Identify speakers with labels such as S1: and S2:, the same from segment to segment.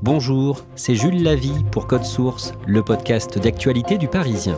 S1: Bonjour, c'est Jules Lavie pour Code Source, le podcast d'actualité du Parisien.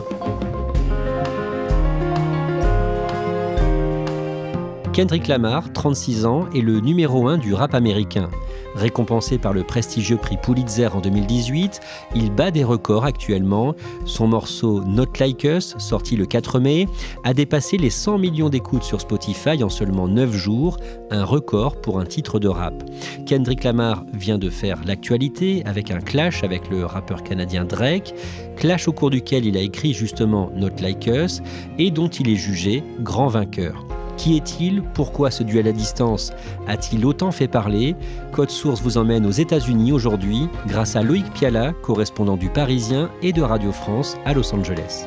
S1: Kendrick Lamar, 36 ans, est le numéro 1 du rap américain. Récompensé par le prestigieux prix Pulitzer en 2018, il bat des records actuellement. Son morceau Not Like Us, sorti le 4 mai, a dépassé les 100 millions d'écoutes sur Spotify en seulement 9 jours, un record pour un titre de rap. Kendrick Lamar vient de faire l'actualité avec un clash avec le rappeur canadien Drake, clash au cours duquel il a écrit justement Not Like Us et dont il est jugé grand vainqueur. Qui est-il ? Pourquoi ce duel à distance a-t-il autant fait parler ? Code Source vous emmène aux États-Unis aujourd'hui grâce à Loïc Piala, correspondant du Parisien et de Radio France à Los Angeles.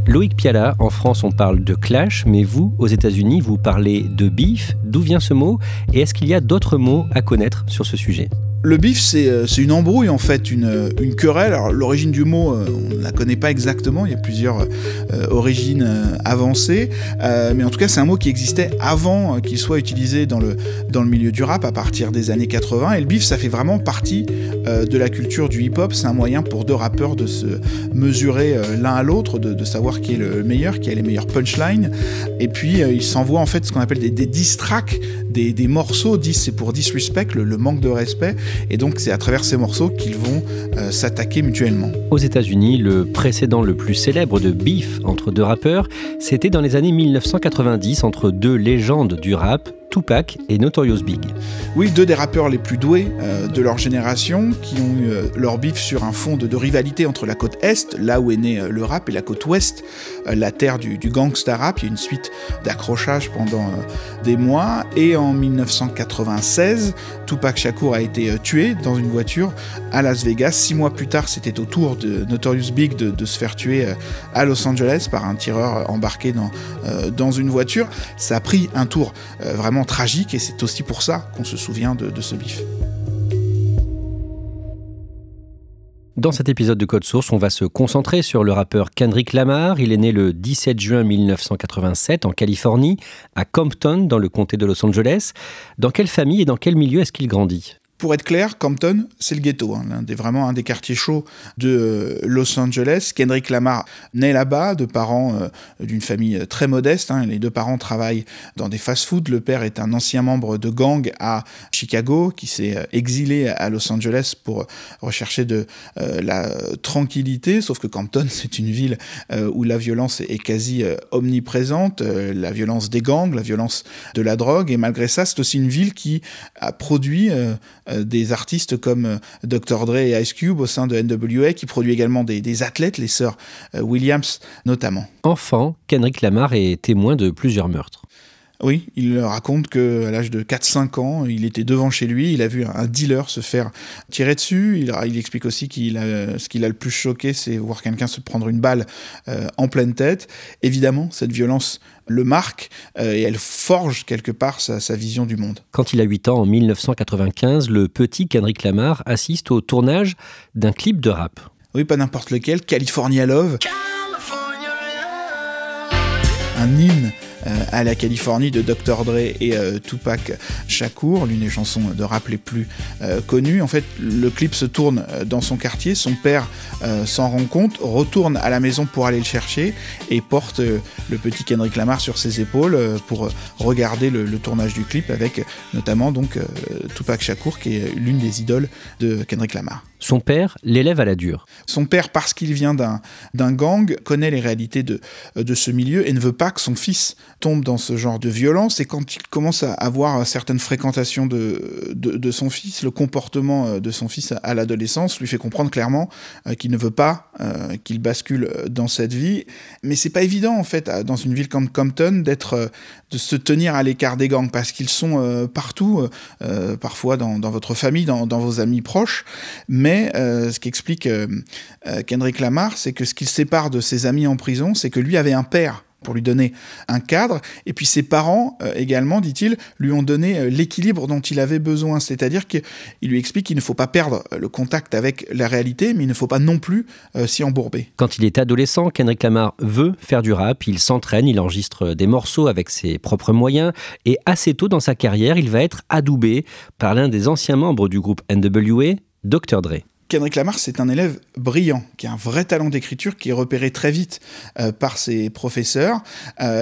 S1: Loïc Piala, en France on parle de clash, mais vous, aux États-Unis, vous parlez de beef. D'où vient ce mot ? Et est-ce qu'il y a d'autres mots à connaître sur ce sujet ?
S2: Le beef, c'est une embrouille en fait, une querelle. Alors l'origine du mot, on ne la connaît pas exactement, il y a plusieurs origines avancées, mais en tout cas c'est un mot qui existait avant qu'il soit utilisé dans le milieu du rap à partir des années 80, et le beef ça fait vraiment partie de la culture du hip-hop. C'est un moyen pour deux rappeurs de se mesurer l'un à l'autre, de savoir qui est le meilleur, qui a les meilleures punchlines, et puis ils s'envoient en fait ce qu'on appelle des diss tracks, des morceaux. Diss c'est pour disrespect, le manque de respect. Et donc c'est à travers ces morceaux qu'ils vont s'attaquer mutuellement.
S1: Aux États-Unis, le précédent le plus célèbre de beef entre deux rappeurs, c'était dans les années 1990 entre deux légendes du rap, Tupac et Notorious Big.
S2: Oui, deux des rappeurs les plus doués de leur génération, qui ont eu leur beef sur un fond de rivalité entre la côte Est, là où est né le rap, et la côte Ouest, la terre du gangsta rap. Il y a une suite d'accrochages pendant des mois. Et en 1996, Tupac Shakur a été tué dans une voiture à Las Vegas. 6 mois plus tard, c'était au tour de Notorious Big de se faire tuer à Los Angeles par un tireur embarqué dans une voiture. Ça a pris un tour vraiment tragique, et c'est aussi pour ça qu'on se souvient de ce bif.
S1: Dans cet épisode de Code Source, on va se concentrer sur le rappeur Kendrick Lamar. Il est né le 17 juin 1987 en Californie, à Compton, dans le comté de Los Angeles. Dans quelle famille et dans quel milieu est-ce qu'il grandit ?
S2: Pour être clair, Compton, c'est le ghetto, vraiment un des quartiers chauds de Los Angeles. Kendrick Lamar naît là-bas, de parents d'une famille très modeste. Les deux parents travaillent dans des fast-food. Le père est un ancien membre de gang à Chicago qui s'est exilé à Los Angeles pour rechercher de la tranquillité. Sauf que Compton, c'est une ville où la violence est quasi omniprésente. La violence des gangs, la violence de la drogue. Et malgré ça, c'est aussi une ville qui a produit des artistes comme Dr. Dre et Ice Cube au sein de NWA, qui produit également des athlètes, les sœurs Williams notamment.
S1: Enfant, Kendrick Lamar est témoin de plusieurs meurtres.
S2: Oui, il raconte qu'à l'âge de 4-5 ans, il était devant chez lui, il a vu un dealer se faire tirer dessus. Il explique aussi ce qu'il a le plus choqué, c'est voir quelqu'un se prendre une balle en pleine tête. Évidemment, cette violence le marque et elle forge quelque part sa vision du monde.
S1: Quand il a 8 ans, en 1995, le petit Kendrick Lamar assiste au tournage d'un clip de rap.
S2: Oui, pas n'importe lequel, California Love. Un hymne à la Californie de Dr. Dre et Tupac Shakur, l'une des chansons de rap les plus connues. En fait, le clip se tourne dans son quartier, son père s'en rend compte, retourne à la maison pour aller le chercher et porte le petit Kendrick Lamar sur ses épaules pour regarder le tournage du clip avec notamment donc Tupac Shakur, qui est l'une des idoles de Kendrick Lamar.
S1: Son père l'élève à la dure.
S2: Son père, parce qu'il vient d'un gang, connaît les réalités de ce milieu et ne veut pas que son fils tombe dans ce genre de violence. Et quand il commence à avoir certaines fréquentations de son fils, le comportement de son fils à l'adolescence lui fait comprendre clairement qu'il ne veut pas qu'il bascule dans cette vie. Mais c'est pas évident en fait dans une ville comme Compton de se tenir à l'écart des gangs, parce qu'ils sont partout, parfois dans votre famille, dans vos amis proches. Mais ce qu'explique Kendrick Lamar, c'est que ce qui le sépare de ses amis en prison, c'est que lui avait un père pour lui donner un cadre. Et puis ses parents également, dit-il, lui ont donné l'équilibre dont il avait besoin. C'est-à-dire qu'il lui explique qu'il ne faut pas perdre le contact avec la réalité, mais il ne faut pas non plus s'y embourber.
S1: Quand il est adolescent, Kendrick Lamar veut faire du rap, il s'entraîne, il enregistre des morceaux avec ses propres moyens et assez tôt dans sa carrière, il va être adoubé par l'un des anciens membres du groupe NWA, Dr. Dre.
S2: Kendrick Lamar, c'est un élève brillant, qui a un vrai talent d'écriture, qui est repéré très vite par ses professeurs.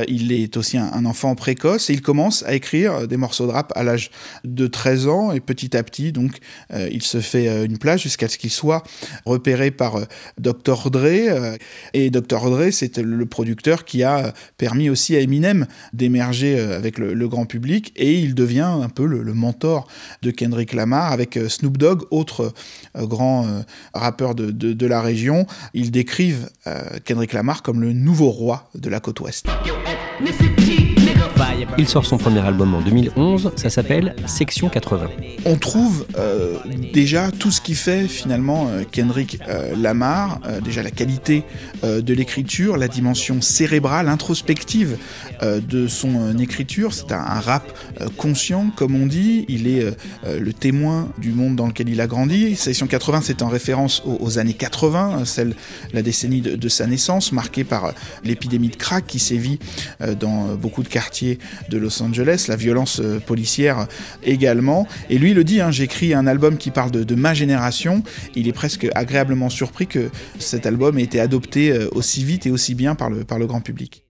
S2: Il est aussi un enfant précoce et il commence à écrire des morceaux de rap à l'âge de 13 ans et petit à petit, donc, il se fait une place jusqu'à ce qu'il soit repéré par Dr. Dre. Et Dr. Dre, c'est le producteur qui a permis aussi à Eminem d'émerger avec le grand public et il devient un peu le mentor de Kendrick Lamar avec Snoop Dogg, autre grand rappeur de la région. Ils décrivent Kendrick Lamar comme le nouveau roi de la côte ouest.
S1: Il sort son premier album en 2011, ça s'appelle Section 80.
S2: On trouve déjà tout ce qui fait finalement Kendrick Lamar, déjà la qualité de l'écriture, la dimension cérébrale, introspective de son écriture. C'est un rap conscient, comme on dit. Il est le témoin du monde dans lequel il a grandi. Section 80, c'est en référence aux années 80, la décennie de sa naissance, marquée par l'épidémie de crack qui sévit dans beaucoup de quartiers de Los Angeles, la violence policière également. Et lui le dit, j'écris un album qui parle de ma génération. Il est presque agréablement surpris que cet album ait été adopté aussi vite et aussi bien par le grand public.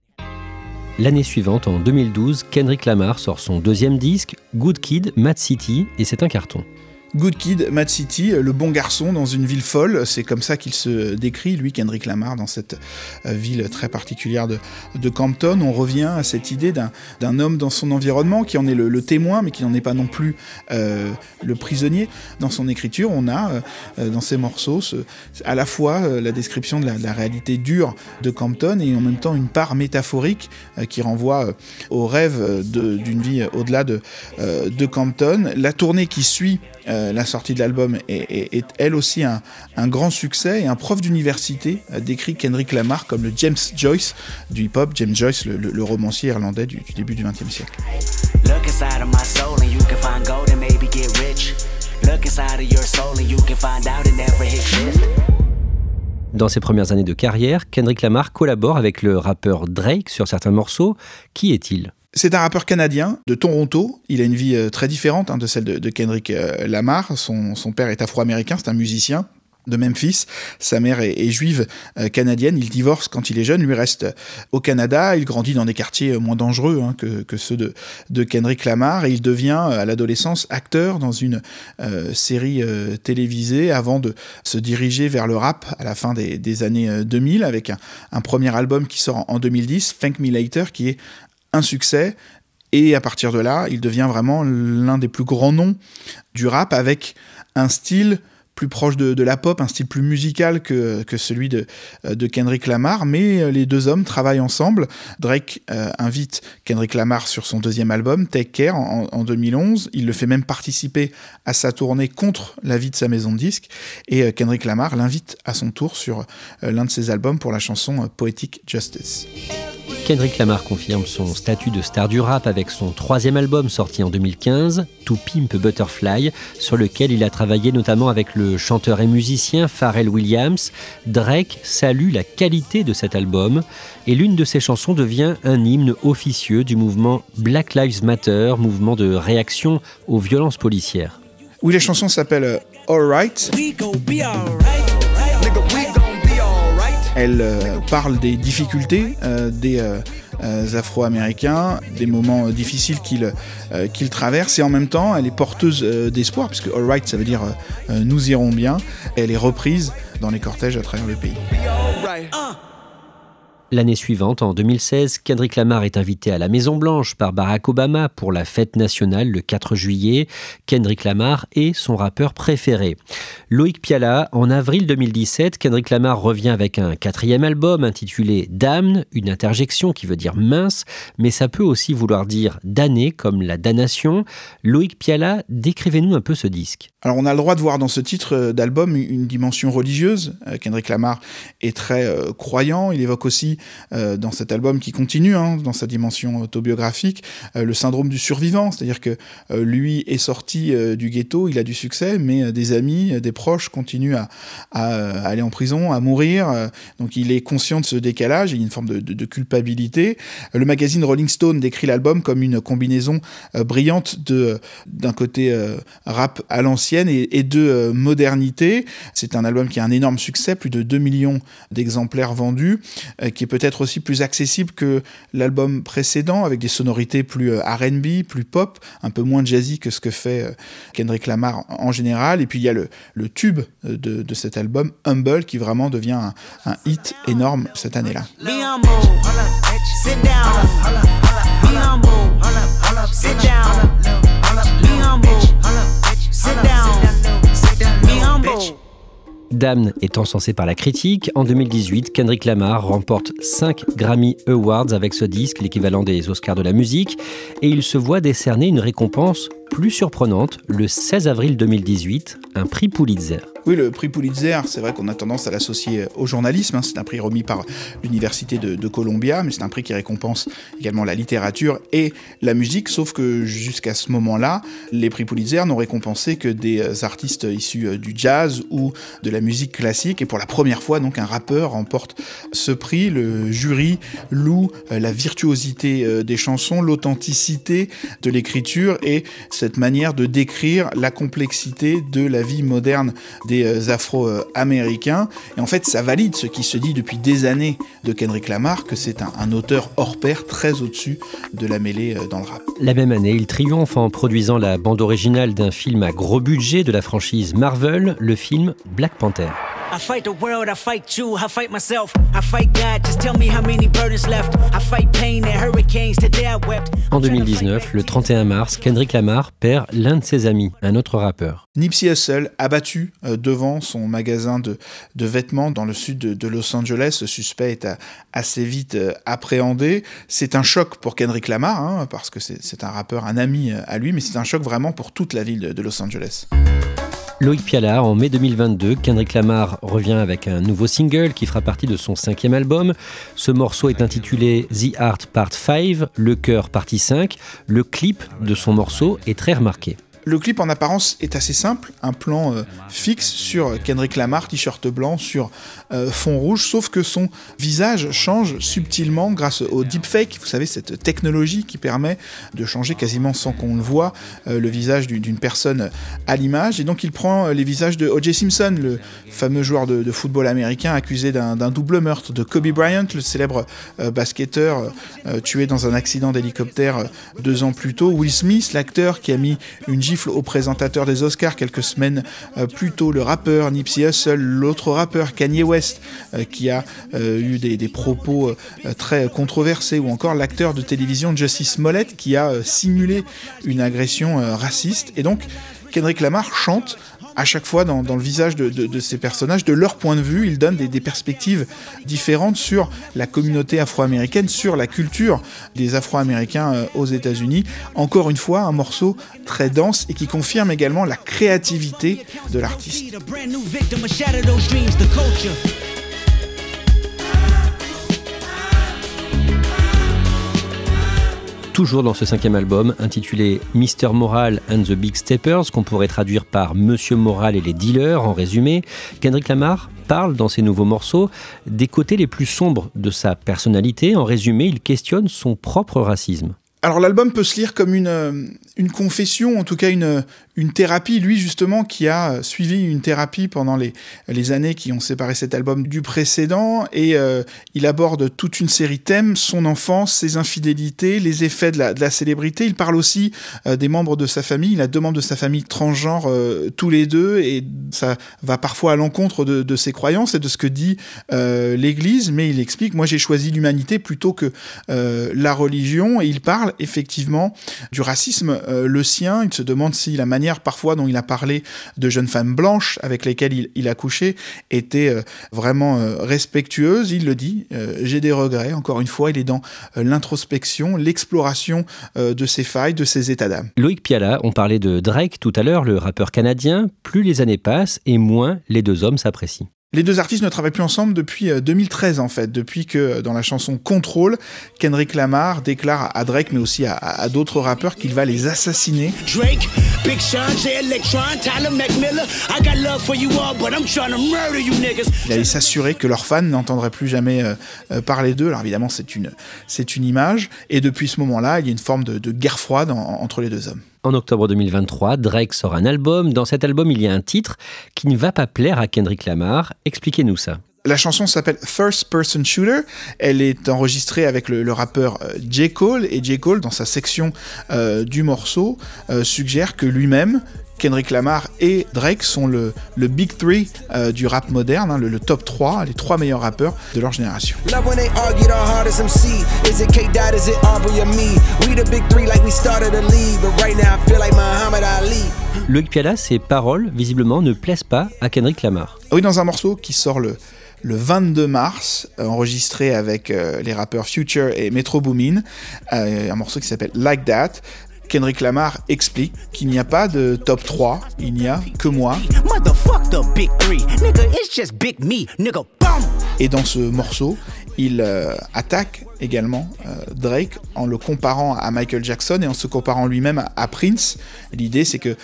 S1: L'année suivante, en 2012, Kendrick Lamar sort son deuxième disque, Good Kid, Mad City, et c'est un carton.
S2: Good Kid, Mad City, le bon garçon dans une ville folle, c'est comme ça qu'il se décrit, lui, Kendrick Lamar, dans cette ville très particulière de Compton. On revient à cette idée d'un homme dans son environnement qui en est le témoin, mais qui n'en est pas non plus le prisonnier. Dans son écriture, on a, dans ses morceaux, à la fois la description de la réalité dure de Compton et en même temps une part métaphorique qui renvoie au rêve d'une vie au-delà de Compton. La tournée qui suit la sortie de l'album est elle aussi un grand succès et un prof d'université décrit Kendrick Lamar comme le James Joyce du hip-hop, James Joyce, le romancier irlandais du début du XXe siècle.
S1: Dans ses premières années de carrière, Kendrick Lamar collabore avec le rappeur Drake sur certains morceaux. Qui est-il ?
S2: C'est un rappeur canadien de Toronto. Il a une vie très différente de celle de Kendrick Lamar. Son père est afro-américain, c'est un musicien de Memphis. Sa mère est juive canadienne. Il divorce quand il est jeune, lui reste au Canada. Il grandit dans des quartiers moins dangereux que ceux de Kendrick Lamar. Et il devient à l'adolescence acteur dans une série télévisée avant de se diriger vers le rap à la fin des années 2000 avec un premier album qui sort en 2010, Thank Me Later, qui est un succès, et à partir de là, il devient vraiment l'un des plus grands noms du rap avec un style plus proche de la pop, un style plus musical que celui de Kendrick Lamar, mais les deux hommes travaillent ensemble. Drake invite Kendrick Lamar sur son deuxième album, Take Care, en 2011. Il le fait même participer à sa tournée contre l'avis de sa maison de disques, et Kendrick Lamar l'invite à son tour sur l'un de ses albums pour la chanson Poetic Justice.
S1: Kendrick Lamar confirme son statut de star du rap avec son troisième album sorti en 2015, To Pimp Butterfly, sur lequel il a travaillé notamment avec le chanteur et musicien Pharrell Williams. Drake salue la qualité de cet album et l'une de ses chansons devient un hymne officieux du mouvement Black Lives Matter, mouvement de réaction aux violences policières.
S2: Oui, la chanson s'appelle All Right. Elle parle des difficultés des Afro-Américains, des moments difficiles qu'ils traversent, et en même temps, elle est porteuse d'espoir, puisque All Right, ça veut dire nous irons bien, et elle est reprise dans les cortèges à travers le pays.
S1: L'année suivante, en 2016, Kendrick Lamar est invité à la Maison-Blanche par Barack Obama pour la fête nationale le 4 juillet. Kendrick Lamar est son rappeur préféré. Loïc Piala, en avril 2017, Kendrick Lamar revient avec un quatrième album intitulé Damn, une interjection qui veut dire mince, mais ça peut aussi vouloir dire damné, comme la damnation. Loïc Piala, décrivez-nous un peu ce disque.
S2: Alors on a le droit de voir dans ce titre d'album une dimension religieuse. Kendrick Lamar est très croyant, il évoque aussi aussi dans cet album qui continue dans sa dimension autobiographique le syndrome du survivant, c'est-à-dire que lui est sorti du ghetto, il a du succès, mais des amis, des proches continuent à aller en prison, à mourir, donc il est conscient de ce décalage, il y a une forme de culpabilité. Le magazine Rolling Stone décrit l'album comme une combinaison brillante d'un côté rap à l'ancienne et de modernité. C'est un album qui a un énorme succès, plus de 2 millions d'exemplaires vendus, qui est peut-être aussi plus accessible que l'album précédent, avec des sonorités plus R&B, plus pop, un peu moins jazzy que ce que fait Kendrick Lamar en général. Et puis il y a le tube de cet album, Humble, qui vraiment devient un hit énorme cette année-là.
S1: Damned est encensé par la critique. En 2018, Kendrick Lamar remporte 5 Grammy Awards avec ce disque, l'équivalent des Oscars de la musique, et il se voit décerner une récompense plus surprenante le 16 avril 2018, un prix Pulitzer.
S2: Oui, le prix Pulitzer, c'est vrai qu'on a tendance à l'associer au journalisme. C'est un prix remis par l'université de Columbia, mais c'est un prix qui récompense également la littérature et la musique, sauf que jusqu'à ce moment-là, les prix Pulitzer n'ont récompensé que des artistes issus du jazz ou de la musique classique. Et pour la première fois, donc, un rappeur remporte ce prix. Le jury loue la virtuosité des chansons, l'authenticité de l'écriture et cette manière de décrire la complexité de la vie moderne des Afro-Américains. Et en fait, ça valide ce qui se dit depuis des années de Kendrick Lamar, que c'est un auteur hors pair, très au-dessus de la mêlée dans le rap.
S1: La même année, il triomphe en produisant la bande originale d'un film à gros budget de la franchise Marvel, le film Black Panther. I fight the world, I fight you, I fight myself, I fight God, just tell me how many burdens left, I fight pain and hurricanes, today I wept. En 2019, le 31 mars, Kendrick Lamar perd l'un de ses amis, un autre rappeur.
S2: Nipsey Hussle, abattu devant son magasin de vêtements dans le sud de Los Angeles. Le suspect est assez vite appréhendé. C'est un choc pour Kendrick Lamar, parce que c'est un rappeur, un ami à lui, mais c'est un choc vraiment pour toute la ville de Los Angeles.
S1: Loïc Piala, en mai 2022, Kendrick Lamar revient avec un nouveau single qui fera partie de son 5e album. Ce morceau est intitulé The Art Part 5, Le Cœur Partie 5. Le clip de son morceau est très remarqué.
S2: Le clip en apparence est assez simple, un plan fixe sur Kendrick Lamar, t-shirt blanc sur fond rouge, sauf que son visage change subtilement grâce au deepfake, vous savez, cette technologie qui permet de changer quasiment sans qu'on le voie le visage d'une personne à l'image. Et donc il prend les visages de O.J. Simpson, le fameux joueur de football américain accusé d'un double meurtre, de Kobe Bryant, le célèbre basketteur tué dans un accident d'hélicoptère 2 ans plus tôt, Will Smith, l'acteur qui a mis une gifle au présentateur des Oscars quelques semaines plus tôt, le rappeur Nipsey Hussle, l'autre rappeur Kanye West qui a eu des propos très controversés, ou encore l'acteur de télévision Jussie Smollett qui a simulé une agression raciste. Et donc Kendrick Lamar chante à chaque fois dans le visage de ces personnages, de leur point de vue. Il donne des perspectives différentes sur la communauté afro-américaine, sur la culture des Afro-Américains aux États-Unis. Encore une fois, un morceau très dense et qui confirme également la créativité de l'artiste.
S1: Toujours dans ce 5e album, intitulé Mr. Moral and the Big Steppers, qu'on pourrait traduire par Monsieur Moral et les dealers, en résumé, Kendrick Lamar parle dans ses nouveaux morceaux des côtés les plus sombres de sa personnalité. En résumé, il questionne son propre racisme.
S2: Alors l'album peut se lire comme une confession, en tout cas une thérapie. Lui justement qui a suivi une thérapie pendant les années qui ont séparé cet album du précédent, et il aborde toute une série de thèmes, son enfance, ses infidélités, les effets de la célébrité. Il parle aussi des membres de sa famille. Il a 2 membres de sa famille transgenres tous les deux, et ça va parfois à l'encontre de ses croyances et de ce que dit l'Église, mais il explique: moi j'ai choisi l'humanité plutôt que la religion. Et il parle effectivement du racisme, le sien. Il se demande si la manière parfois dont il a parlé de jeunes femmes blanches avec lesquelles il a couché était vraiment respectueuse. Il le dit, j'ai des regrets. Encore une fois, il est dans l'introspection, l'exploration de ses failles, de ses états d'âme.
S1: Loïc Piala, on parlait de Drake tout à l'heure, le rappeur canadien. Plus les années passent et moins les 2 hommes s'apprécient.
S2: Les deux artistes ne travaillent plus ensemble depuis 2013 en fait, depuis que dans la chanson Control, Kendrick Lamar déclare à Drake mais aussi à d'autres rappeurs qu'il va les assassiner.
S3: Drake, Big Sean, Jay Electron, Tyler McMillan, I got love for you all, but I'm trying to murder you niggas.
S2: Il allait s'assurer que leurs fans n'entendraient plus jamais parler d'eux. Alors évidemment c'est une image, et depuis ce moment-là, il y a une forme de guerre froide entre les deux hommes.
S1: En octobre 2023, Drake sort un album. Dans cet album, il y a un titre qui ne va pas plaire à Kendrick Lamar. Expliquez-nous ça.
S2: La chanson s'appelle First Person Shooter. Elle est enregistrée avec le rappeur J. Cole. Et J. Cole, dans sa section du morceau, suggère que lui-même, Kendrick Lamar et Drake sont le Big Three du rap moderne, hein, le top 3, les 3 meilleurs rappeurs de leur génération.
S1: Loïc Piala, ces paroles, visiblement, ne plaisent pas à Kendrick Lamar.
S2: Oui, dans un morceau qui sort le 22 mars, enregistré avec les rappeurs Future et Metro Boomin, un morceau qui s'appelle Like That. Kendrick Lamar explique qu'il n'y a pas de top 3, il n'y a que moi. Et dans ce morceau, il attaque également Drake en le comparant à Michael Jackson et en se comparant lui-même à Prince. L'idée, c'est que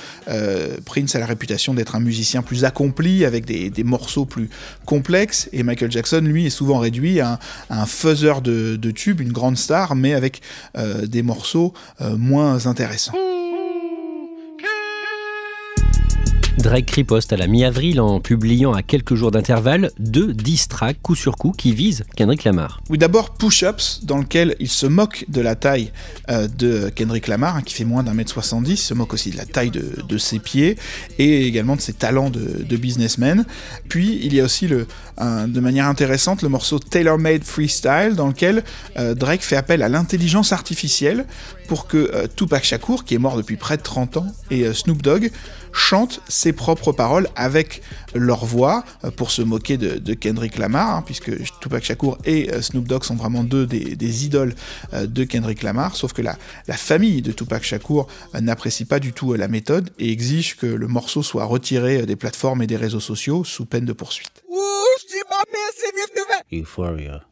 S2: Prince a la réputation d'être un musicien plus accompli, avec des morceaux plus complexes, et Michael Jackson, lui, est souvent réduit à un faiseur de tubes, une grande star, mais avec des morceaux moins intéressants.
S1: Drake riposte à la mi-avril en publiant à quelques jours d'intervalle 2 diss tracks coup sur coup qui visent Kendrick Lamar.
S2: Oui, d'abord Push-Ups, dans lequel il se moque de la taille de Kendrick Lamar, hein, qui fait moins d'1m70, il se moque aussi de la taille de ses pieds et également de ses talents de businessman. Puis il y a aussi de manière intéressante le morceau Tailor Made Freestyle, dans lequel Drake fait appel à l'intelligence artificielle pour que Tupac Shakur, qui est mort depuis près de 30 ans, et Snoop Dogg chantent ses propres paroles avec leur voix pour se moquer de Kendrick Lamar, hein, puisque Tupac Shakur et Snoop Dogg sont vraiment deux des idoles de Kendrick Lamar, sauf que la famille de Tupac Shakur n'apprécie pas du tout la méthode et exige que le morceau soit retiré des plateformes et des réseaux sociaux sous peine de poursuite.
S1: Euphoria.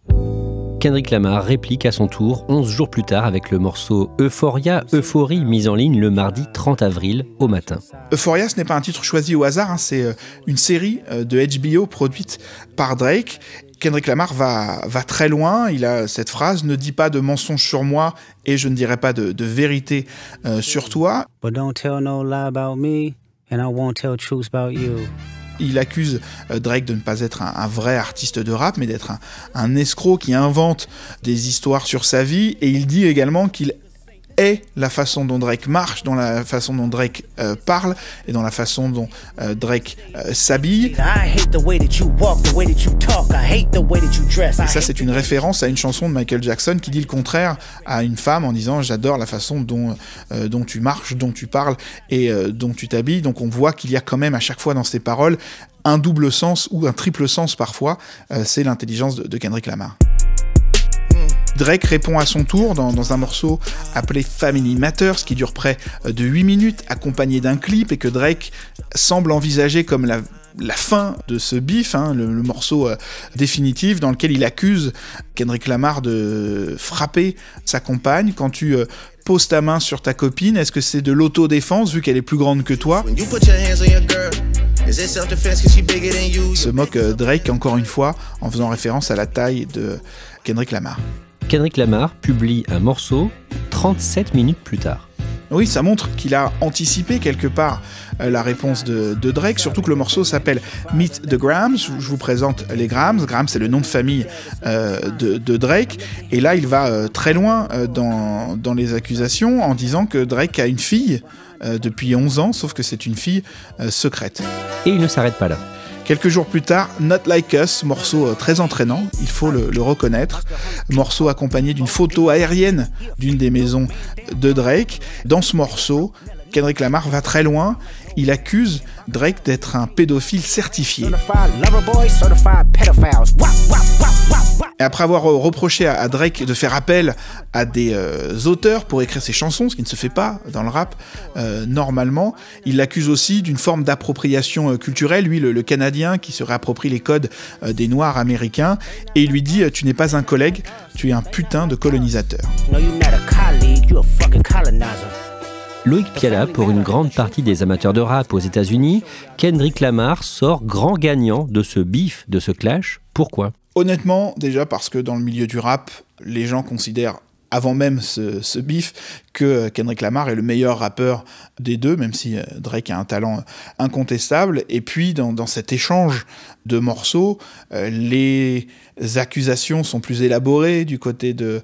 S1: Kendrick Lamar réplique à son tour 11 jours plus tard avec le morceau Euphoria, Euphorie, mis en ligne le mardi 30 avril au matin.
S2: Euphoria, ce n'est pas un titre choisi au hasard, hein, c'est une série de HBO produite par Drake. Kendrick Lamar va très loin, il a cette phrase « Ne dis pas de mensonges sur moi et je ne dirai pas de vérité sur toi ».
S4: But don't tell no lie about me and I won't tell truth about you.
S2: Il accuse Drake de ne pas être un vrai artiste de rap, mais d'être un escroc qui invente des histoires sur sa vie, et il dit également qu'il est la façon dont Drake marche, dans la façon dont Drake parle, et dans la façon dont Drake s'habille. Et ça, c'est une référence à une chanson de Michael Jackson qui dit le contraire à une femme en disant « J'adore la façon dont tu marches, dont tu parles et dont tu t'habilles ». Donc on voit qu'il y a quand même à chaque fois dans ses paroles un double sens ou un triple sens parfois. C'est l'intelligence de Kendrick Lamar. Drake répond à son tour dans un morceau appelé Family Matters, qui dure près de 8 minutes, accompagné d'un clip, et que Drake semble envisager comme la fin de ce bif, hein, le morceau définitif, dans lequel il accuse Kendrick Lamar de frapper sa compagne. Quand tu poses ta main sur ta copine, est-ce que c'est de l'autodéfense vu qu'elle est plus grande que toi ? Se moque Drake encore une fois en faisant référence à la taille de Kendrick Lamar.
S1: Kendrick Lamar publie un morceau 37 minutes plus tard.
S2: Oui, ça montre qu'il a anticipé quelque part la réponse de Drake, surtout que le morceau s'appelle Meet the Grams. Je vous présente les Grams. Grams, c'est le nom de famille de Drake. Et là, il va très loin dans les accusations en disant que Drake a une fille depuis 11 ans, sauf que c'est une fille secrète.
S1: Et il ne s'arrête pas là.
S2: Quelques jours plus tard, Not Like Us, morceau très entraînant, il faut le reconnaître, morceau accompagné d'une photo aérienne d'une des maisons de Drake. Dans ce morceau, Kendrick Lamar va très loin il accuse Drake d'être un pédophile certifié. Et après avoir reproché à Drake de faire appel à des auteurs pour écrire ses chansons, ce qui ne se fait pas dans le rap normalement, il l'accuse aussi d'une forme d'appropriation culturelle, lui le Canadien qui se réapproprie les codes des Noirs américains, et il lui dit « Tu n'es pas un collègue, tu es un putain de colonisateur ».
S1: Loïc Piala, pour une grande partie des amateurs de rap aux États-Unis, Kendrick Lamar sort grand gagnant de ce bif, de ce clash. Pourquoi ?
S2: Honnêtement, déjà parce que dans le milieu du rap, les gens considèrent, avant même ce bif, que Kendrick Lamar est le meilleur rappeur des deux, même si Drake a un talent incontestable. Et puis, dans cet échange de morceaux, les accusations sont plus élaborées du côté de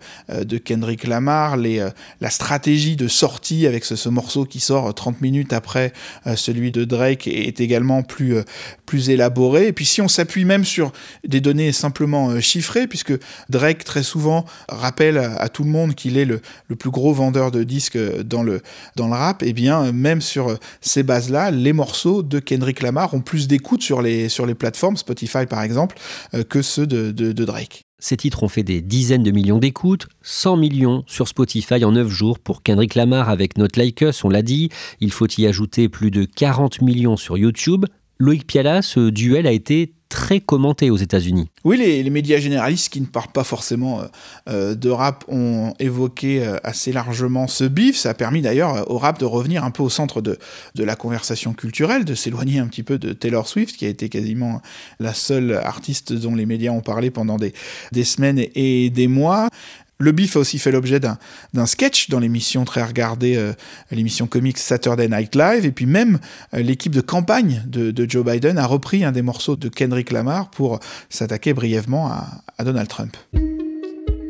S2: Kendrick Lamar. La stratégie de sortie avec ce morceau qui sort 30 minutes après celui de Drake est également plus élaborée. Et puis, si on s'appuie même sur des données simplement chiffrées, puisque Drake, très souvent, rappelle à tout le monde qu'il est le plus gros vendeur de disques dans le rap, et bien même sur ces bases-là, les morceaux de Kendrick Lamar ont plus d'écoute sur les plateformes, Spotify par exemple, que ceux de Drake.
S1: Ces titres ont fait des dizaines de millions d'écoutes, 100 millions sur Spotify en 9 jours pour Kendrick Lamar avec Not Like Us, on l'a dit. Il faut y ajouter plus de 40 millions sur YouTube. Loïc Piala, ce duel a été très commenté aux États-Unis.
S2: Oui, les médias généralistes qui ne parlent pas forcément de rap ont évoqué assez largement ce bif. Ça a permis d'ailleurs au rap de revenir un peu au centre de la conversation culturelle, de s'éloigner un petit peu de Taylor Swift, qui a été quasiment la seule artiste dont les médias ont parlé pendant des semaines et des mois. Le bif a aussi fait l'objet d'un sketch dans l'émission très regardée, l'émission comique Saturday Night Live, et puis même l'équipe de campagne de Joe Biden a repris un des morceaux de Kendrick Lamar pour s'attaquer brièvement à Donald Trump.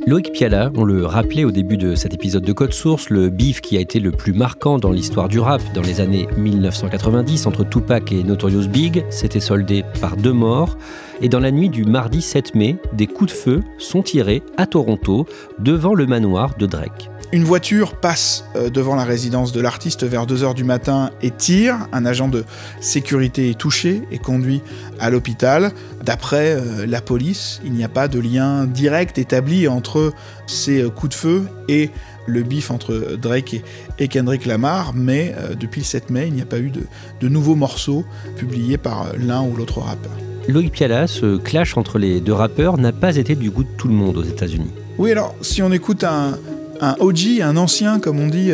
S1: Loïc Piala, on le rappelait au début de cet épisode de Code Source, le bif qui a été le plus marquant dans l'histoire du rap dans les années 1990 entre Tupac et Notorious Big s'était soldé par 2 morts. Et dans la nuit du mardi 7 mai, des coups de feu sont tirés à Toronto devant le manoir de Drake.
S2: Une voiture passe devant la résidence de l'artiste vers 2h du matin et tire. Un agent de sécurité est touché et conduit à l'hôpital. D'après la police, il n'y a pas de lien direct établi entre ces coups de feu et le bif entre Drake et Kendrick Lamar, mais depuis le 7 mai, il n'y a pas eu de nouveaux morceaux publiés par l'un ou l'autre rappeur.
S1: Loïc Piala, ce clash entre les deux rappeurs n'a pas été du goût de tout le monde aux États-Unis.
S2: Oui, alors, si on écoute un OG, un ancien, comme on dit,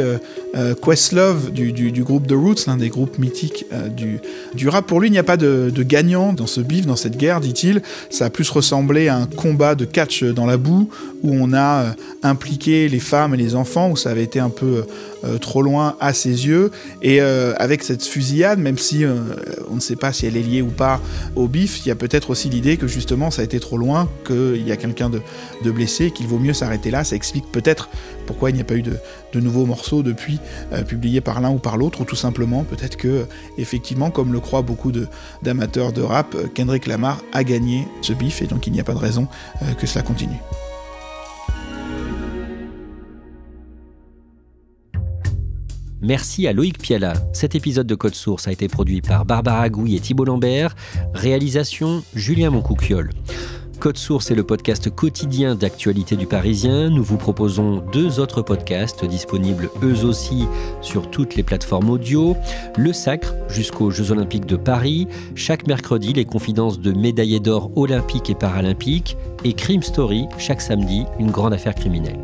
S2: Questlove du groupe The Roots, l'un des groupes mythiques du rap. Pour lui, il n'y a pas de gagnant dans ce bif, dans cette guerre, dit-il. Ça a plus ressemblé à un combat de catch dans la boue, où on a impliqué les femmes et les enfants, où ça avait été un peu trop loin à ses yeux. Et avec cette fusillade, même si on ne sait pas si elle est liée ou pas au bif, il y a peut-être aussi l'idée que justement ça a été trop loin, qu'il y a quelqu'un de blessé, et qu'il vaut mieux s'arrêter là. Ça explique peut-être pourquoi il n'y a pas eu de nouveaux morceaux depuis publiés par l'un ou par l'autre, ou tout simplement peut-être que, effectivement, comme le croient beaucoup d'amateurs de rap, Kendrick Lamar a gagné ce bif, et donc il n'y a pas de raison que cela continue.
S1: Merci à Loïc Piala. Cet épisode de Code Source a été produit par Barbara Gouy et Thibault Lambert. Réalisation Julien Moncouquiol. Code Source est le podcast quotidien d'actualité du Parisien. Nous vous proposons 2 autres podcasts disponibles eux aussi sur toutes les plateformes audio. Le Sacre jusqu'aux Jeux Olympiques de Paris. Chaque mercredi, les confidences de médaillés d'or olympiques et paralympiques. Et Crime Story, chaque samedi, une grande affaire criminelle.